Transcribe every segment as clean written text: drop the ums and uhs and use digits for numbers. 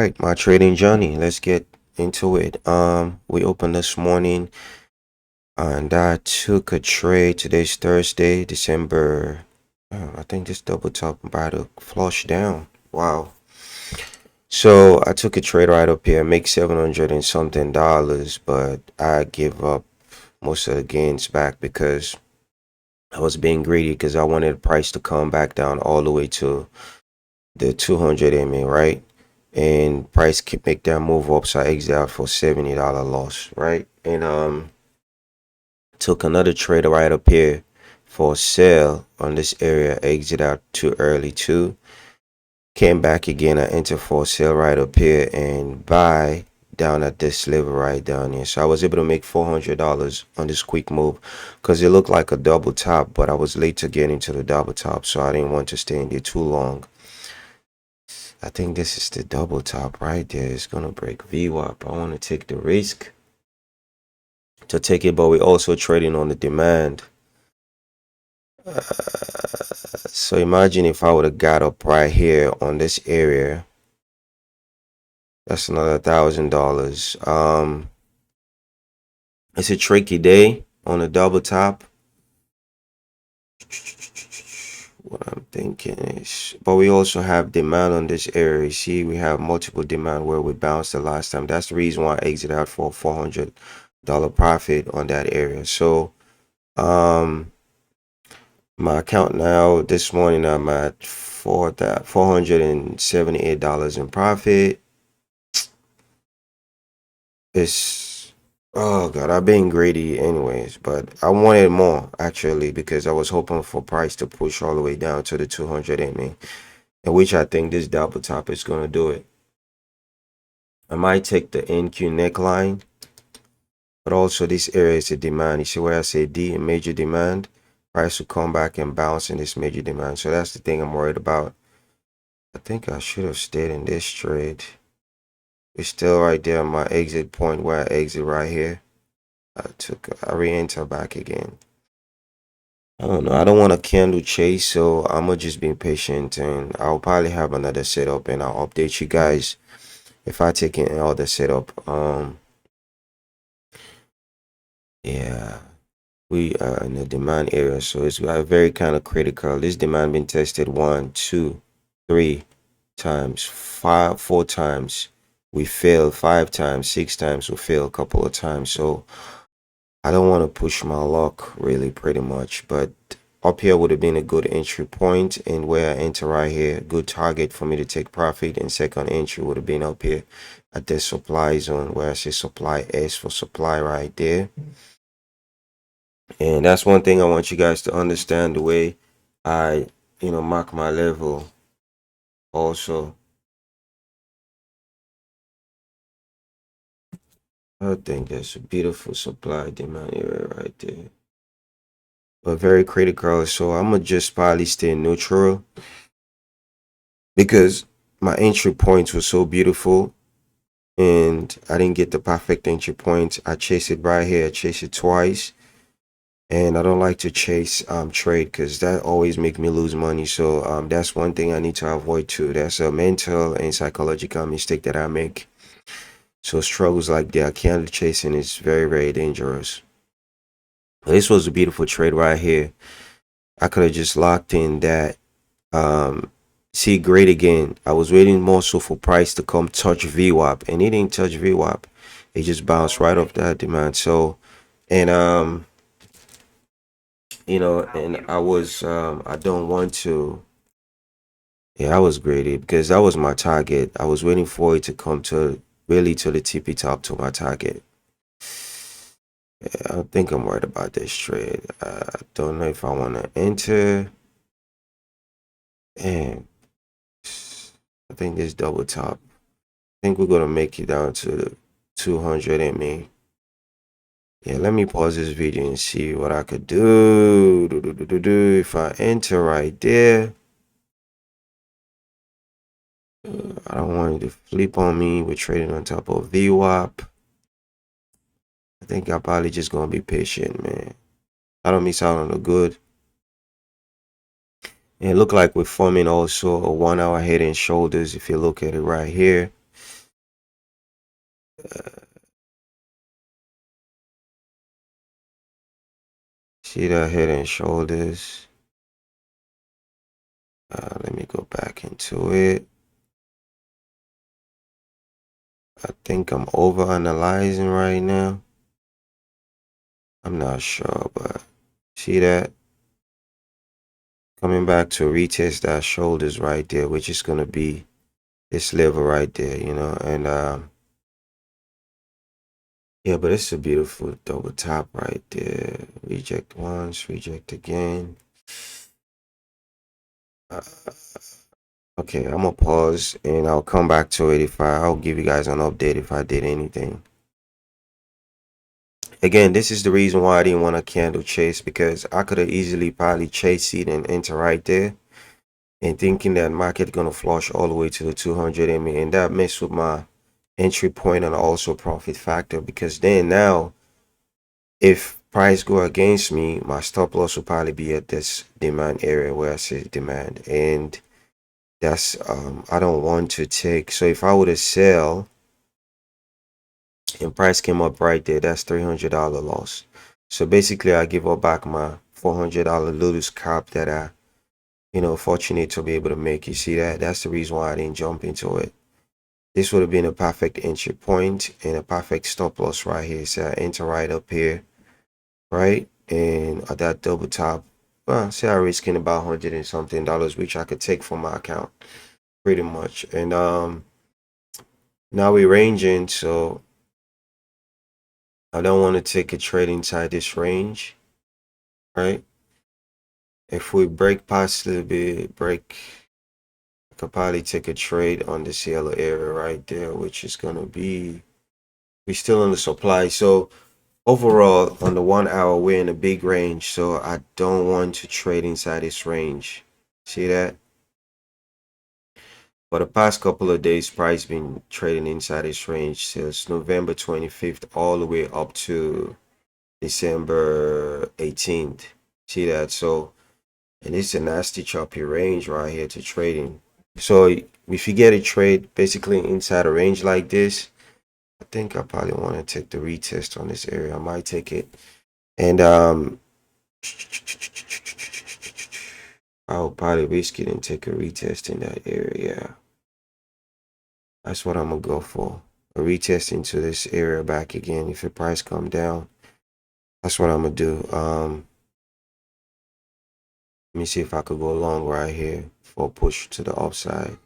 right, my trading journey. Let's get into it. We opened this morning and I took a trade. Today's Thursday, December. I think this double top about to flush down. Wow. So I took a trade right up here, make 700 and something dollars, but I give up most of the gains back because I was being greedy because I wanted the price to come back down all the way to the 200 MA, right? And price can make that move up, so I exit out for $70 loss, right? And took another trade right up here for sale on this area, exit out too early too. Came back again, I entered for sale right up here and buy down at this level right down here. So I was able to make $400 on this quick move because it looked like a double top, but I was late to get into the double top, so I didn't want to stay in there too long. I think this is the double top right there. It's gonna break VWAP. I want to take the risk to take it, but we're also trading on the demand. So imagine if I would have got up right here on this area. That's another $1,000. It's a tricky day on the double top. What I'm thinking is, but we also have demand on this area. You see, we have multiple demand where we bounced the last time. That's the reason why I exit out for $400 profit on that area. So my account now this morning I'm at $478 in profit. It's, oh god, I've been greedy anyways, but I wanted more actually because I was hoping for price to push all the way down to the 200 MA, in which I think this double top is gonna do it. I might take the NQ neckline, but also this area is a demand. You see where I say D, a major demand. Price will come back and bounce in this major demand. So that's the thing I'm worried about. I think I should have stayed in this trade. It's still right there on my exit point where I exit right here. I re-enter back again. I don't know. I don't want a candle chase, so I'm gonna just be patient and I'll probably have another setup and I'll update you guys if I take in all the setup. Yeah. We are in the demand area, so it's very kind of critical. This demand been tested 1, 2, 3 times, 4 times. We failed 5 times, 6 times. We failed a couple of times. So I don't want to push my luck really, pretty much. But up here would have been a good entry point, and where I enter right here, good target for me to take profit. And second entry would have been up here at the supply zone where I say supply S for supply right there. And that's one thing I want you guys to understand, the way I, mark my level also. I think that's a beautiful supply demand area right there. But very critical. So I'm gonna just probably stay neutral because my entry points were so beautiful and I didn't get the perfect entry point. I chased it right here, I chased it twice. And I don't like to chase trade because that always make me lose money. So that's one thing I need to avoid too. That's a mental and psychological mistake that I make. So struggles like that, candle chasing is very, very dangerous. This was a beautiful trade right here. I could have just locked in that. See, great again. I was waiting more so for price to come touch VWAP, and it didn't touch VWAP. It just bounced right off that demand. So, and and I don't want to. Yeah, I was greedy because that was my target. I was waiting for it to come to really to the tippy top to my target. Yeah, I think I'm worried about this trade. I don't know if I want to enter. And I think this double top. I think we're gonna make it down to the 200 MA. Yeah, let me pause this video and see what I could do. If I enter right there. I don't want you to flip on me. We're trading on top of VWAP. I think I'm probably just gonna be patient, man. I don't miss out on the good. And it look like we're forming also a 1 hour head and shoulders if you look at it right here. See that head and shoulders. Let me go back into it. I think I'm over analyzing right now. I'm not sure, but see that coming back to retest that shoulders right there, which is gonna be this level right there, you know, and yeah, but it's a beautiful double top right there. Reject once, reject again. Uh, okay, I'm gonna pause and I'll come back to it if I'll give you guys an update if I did anything. Again, this is the reason why I didn't want to candle chase, because I could have easily probably chased it and enter right there and thinking that market gonna flush all the way to the 200 MA, and that messed with my entry point and also profit factor, because then now if price go against me, my stop loss will probably be at this demand area where I say demand, and that's I don't want to take. So if I were to sell and price came up right there, that's $300 loss. So basically I give up back my $400 lotus cap that I, you know, fortunate to be able to make. You see that? That's the reason why I didn't jump into it. This would have been a perfect entry point and a perfect stop loss right here. So I enter right up here, right? And at that double top, well, say I risking about 100 and something dollars, which I could take from my account pretty much. And now we're ranging, so I don't want to take a trade inside this range, right? If we break past a little bit, I could probably take a trade on this yellow area right there, which is gonna be, we're still in the supply. So overall, on the 1 hour, we're in a big range, so I don't want to trade inside this range. See that? For the past couple of days, price been trading inside this range since November 25th all the way up to December 18th. See that? So, and it's a nasty choppy range right here to trading. So if you get a trade basically inside a range like this, I think I probably want to take the retest on this area. I might take it. And I'll probably risk it and take a retest in that area. That's what I'm gonna go for. A retest into this area back again. If the price come down, that's what I'm gonna do. Let me see if I could go long right here for a push to the upside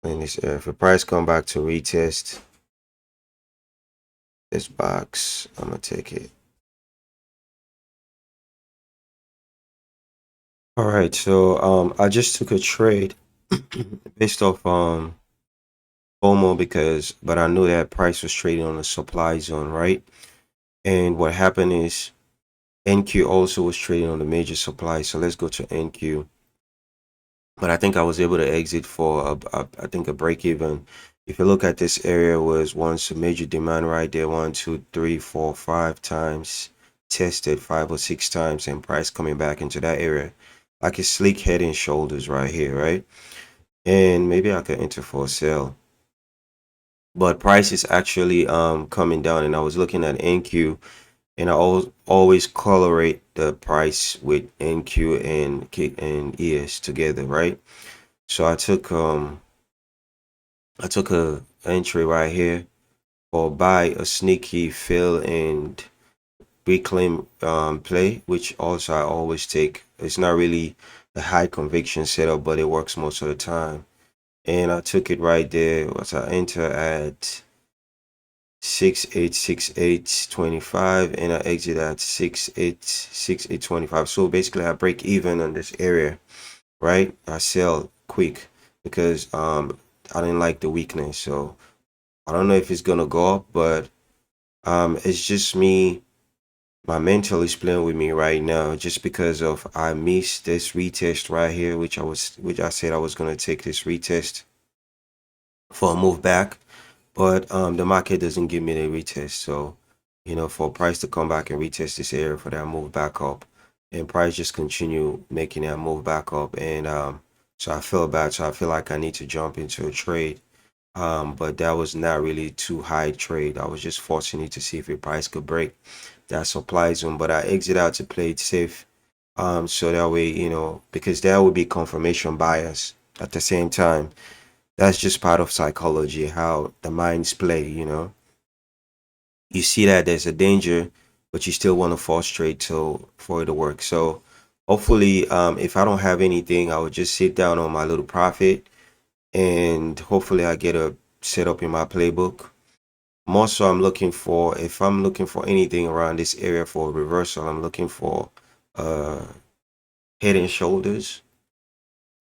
in this area. If the price come back to retest this box, I'm gonna take it. All right, so I just took a trade based off FOMO, because but I knew that price was trading on the supply zone, right? And what happened is NQ also was trading on the major supply. So let's go to NQ. But I think I was able to exit for I think a break even. If you look at this area, was once a major demand right there, 1, 2, 3, 4, 5 times tested, 5 or 6 times, and price coming back into that area, like a sleek head and shoulders right here, right? And maybe I could enter for a sell, but price is actually coming down, and I was looking at NQ, and I always correlate the price with NQ and ES together, right? So I took a entry right here for buy a sneaky fill and reclaim play, which also I always take. It's not really a high conviction setup, but it works most of the time. And I took it right there. Was I enter at 6868.25, and I exit at 6868.25. So basically I break even on this area, right? I sell quick because I didn't like the weakness. So I don't know if it's gonna go up, but it's just me, my mental is playing with me right now, just because of I missed this retest right here, which I said I was gonna take this retest for a move back, but the market doesn't give me the retest. So, you know, for price to come back and retest this area for that move back up, and price just continue making that move back up, and so I feel bad. So I feel like I need to jump into a trade. But that was not really too high trade. I was just forcing it to see if the price could break that supply zone, but I exit out to play it safe. So that way, because there would be confirmation bias at the same time. That's just part of psychology, how the minds play. You see that there's a danger, but you still want to force trade till for it to work. So hopefully, if I don't have anything, I would just sit down on my little profit, and hopefully I get a setup in my playbook. More so, if I'm looking for anything around this area for a reversal, I'm looking for uh head and shoulders.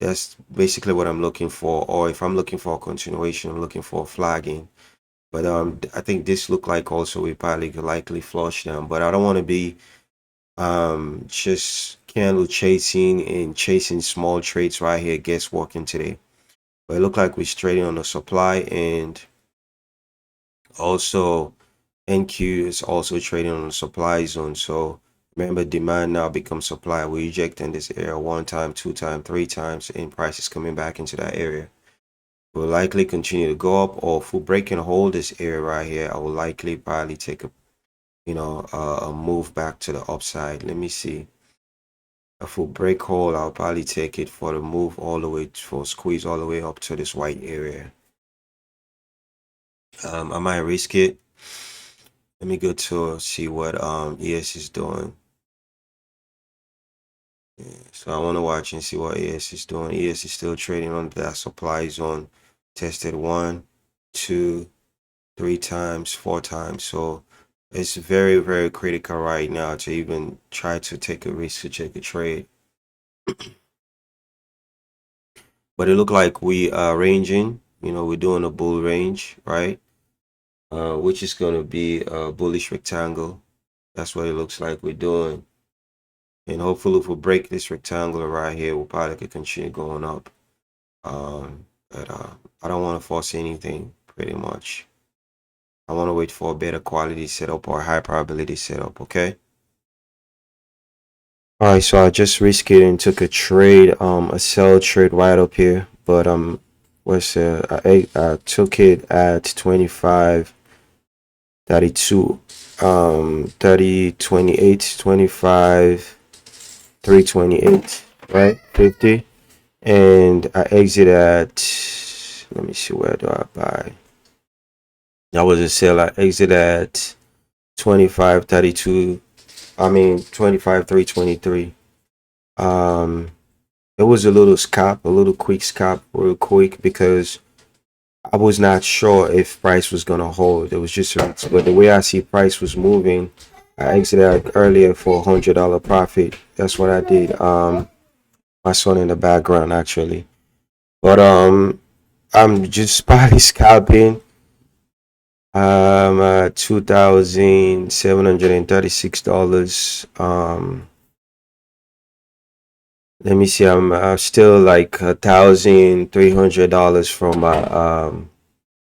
That's basically what I'm looking for. Or if I'm looking for a continuation, I'm looking for a flagging. But I think this look like also we probably could likely flush them. But I don't want to be just candle chasing and chasing small trades right here, guess walking today. But it looked like we're trading on the supply, and also NQ is also trading on the supply zone. So remember, demand now becomes supply. We're ejecting this area one time, two time, three times, and price is coming back into that area. Will likely continue to go up, or if we break and hold this area right here, I will likely probably take a move back to the upside. Let me see. If we break hold, I'll probably take it for the move all the way for squeeze all the way up to this white area. I might risk it. Let me go to see what ES is doing. Yeah, so I want to watch and see what ES is doing. ES is still trading on that supply zone. Tested one, two, three times, four times. So it's very, very critical right now to even try to take a risk to take a trade. But it looked like we are ranging. We're doing a bull range, right? Which is going to be a bullish rectangle. That's what it looks like we're doing. And hopefully if we break this rectangle right here, we'll probably could continue going up. But I don't want to force anything pretty much. I want to wait for a better quality setup or high probability setup, okay? Alright, so I just risked it and took a trade, a sell trade right up here. But I took it at 25, 32, 30, 28, 25, 328, right? 50. And I exit at, let me see, where do I buy? That was a sell. I exit at 25, 32. I mean 25, 323. Um, it was a little scalp, a little quick scalp, real quick, because I was not sure if price was gonna hold. It was just, but the way I see price was moving, I exited earlier for $100 profit. That's what I did. My son in the background actually, but I'm just probably scalping. $2,736. Let me see. I'm still like $1,300 from my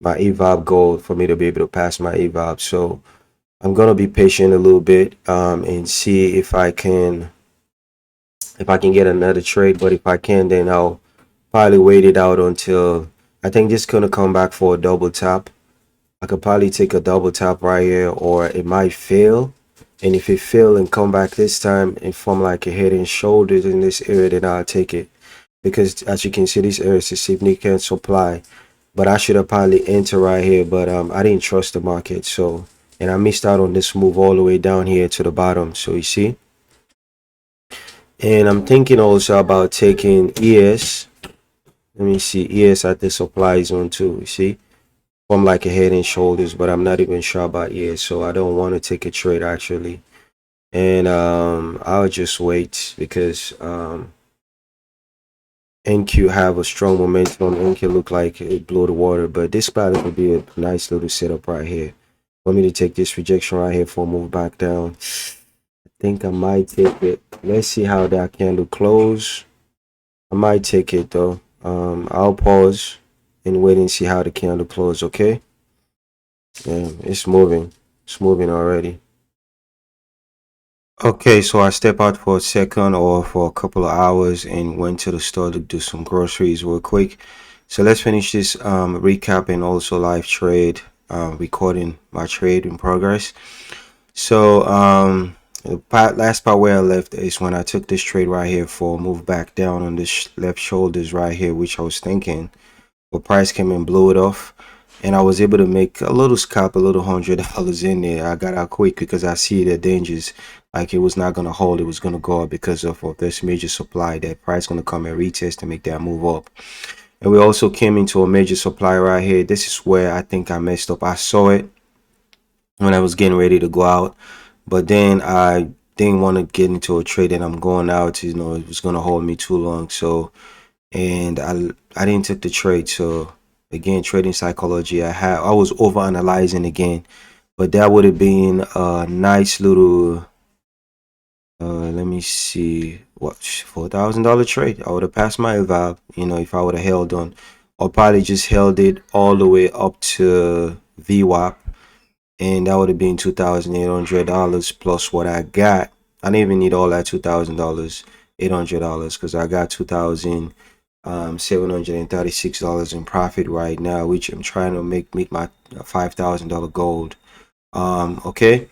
EVOB goal for me to be able to pass my EVOB. So I'm gonna be patient a little bit and see if I can get another trade. But if I can, then I'll probably wait it out until I think this is gonna come back for a double tap. I could probably take a double tap right here, or it might fail. And if it fail and come back this time and form like a head and shoulders in this area, then I'll take it. Because as you can see, this area is a significant supply. But I should have probably entered right here, but I didn't trust the market. So, and I missed out on this move all the way down here to the bottom. So you see, and I'm thinking also about taking ES. Let me see, ES at the supply zone too. You see, from like a head and shoulders, but I'm not even sure about ES, so I don't want to take a trade actually. And I'll just wait because NQ have a strong momentum. NQ look like it blew the water, but this probably would be a nice little setup right here. Want me to take this rejection right here for a move back down. I think I might take it. Let's see how that candle close. I might take it though. I'll pause and wait and see how the candle close. Okay. Yeah, it's moving. It's moving already. Okay, so I step out for a second or for a couple of hours and went to the store to do some groceries real quick. So let's finish this recap and also live trade, recording my trade in progress. So the last part where I left is when I took this trade right here for a move back down on this left shoulders right here, which I was thinking, but price came and blew it off, and I was able to make a little scalp, a little $100 in there. I got out quick because I see the dangers, like it was not gonna hold, it was gonna go up because of this major supply. That price gonna come and retest and make that move up. And we also came into a major supply right here. This is where I think I messed up. I saw it when I was getting ready to go out, but then I didn't want to get into a trade and I'm going out, you know, it was going to hold me too long. So, and I didn't take the trade. So again, trading psychology, I was over analyzing again, but that would have been a nice little let me see, what, $4,000 trade. I would have passed my eval, you know, if I would have held on, or probably just held it all the way up to VWAP, and that would have been $2,800 plus what I got. I didn't even need all that $2,000, $800, because I got $2,736 in profit right now, which I'm trying to meet my $5,000 gold. Okay.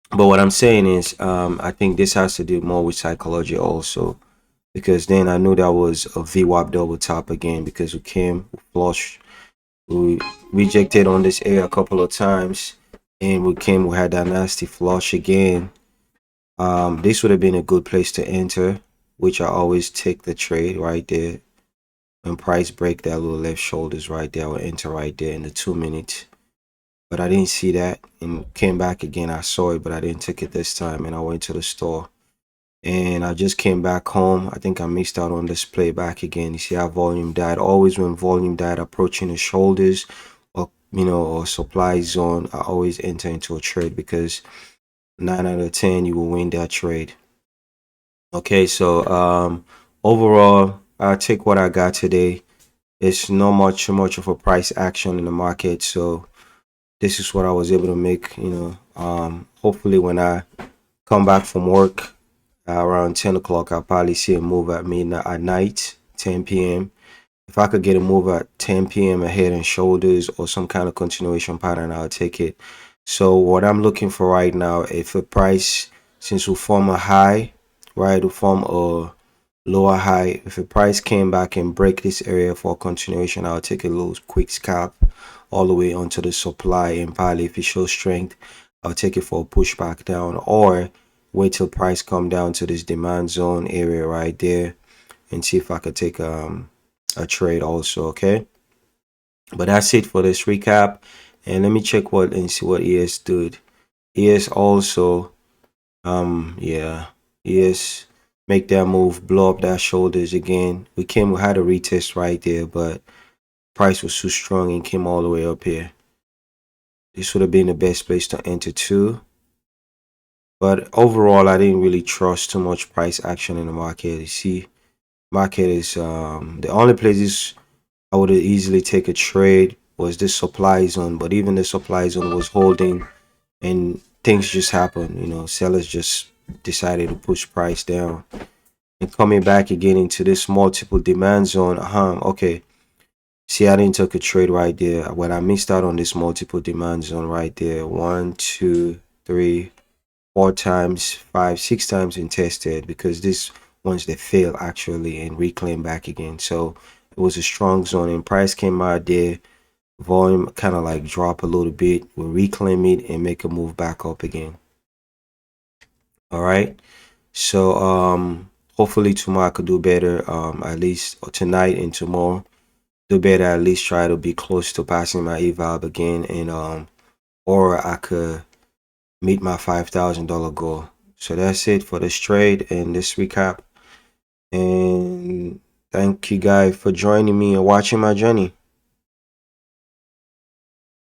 But what I'm saying is, I think this has to do more with psychology also, because then I knew that was a VWAP double top again because we came flush, we rejected on this area a couple of times, and we had that nasty flush again. This would have been a good place to enter, which I always take the trade right there. When price break that little left shoulders right there, I will enter right there in the 2 minutes. But I didn't see that and came back again. I saw it, but I didn't take it this time, and I went to the store. And I just came back home. I think I missed out on this play back again. You see how volume died. Always when volume died approaching the shoulders or, you know, or supply zone, I always enter into a trade because 9 out of 10 you will win that trade. Okay, so overall, I'll take what I got today. It's not much of a price action in the market, so this is what I was able to make, you know. Hopefully when I come back from work around 10 o'clock, I'll probably see a move at midnight at night, 10 p.m. If I could get a move at 10 p.m. a head and shoulders or some kind of continuation pattern, I'll take it. So what I'm looking for right now, if a price, since we form a high, right, we form a lower high, if the price came back and break this area for continuation, I'll take a little quick scalp all the way onto the supply, and probably if it shows strength, I'll take it for a pushback down, or wait till price come down to this demand zone area right there and see if I could take a trade also. Okay, but that's it for this recap, and let me check what and see what ES did. ES also yeah, yes, make that move, blow up that shoulders again. We had a retest right there, but price was too strong and came all the way up here. This would have been the best place to enter too. But overall, I didn't really trust too much price action in the market. You see, market is the only places I would easily take a trade was this supply zone, but even the supply zone was holding and things just happened. You know, sellers just decided to push price down. And coming back again into this multiple demand zone, okay. See, I didn't take a trade right there. When I missed out on this multiple demand zone right there, 1, 2, 3, 4 times, 5, 6 times and tested, because this ones they fail actually and reclaim back again. So it was a strong zone and price came out there. Volume kind of like drop a little bit. We'll reclaim it and make a move back up again. All right. So hopefully tomorrow I could do better. At least tonight and tomorrow do better. At least try to be close to passing my eval again, and or I could meet my $5,000 goal. So that's it for this trade and this recap. And thank you guys for joining me and watching my journey.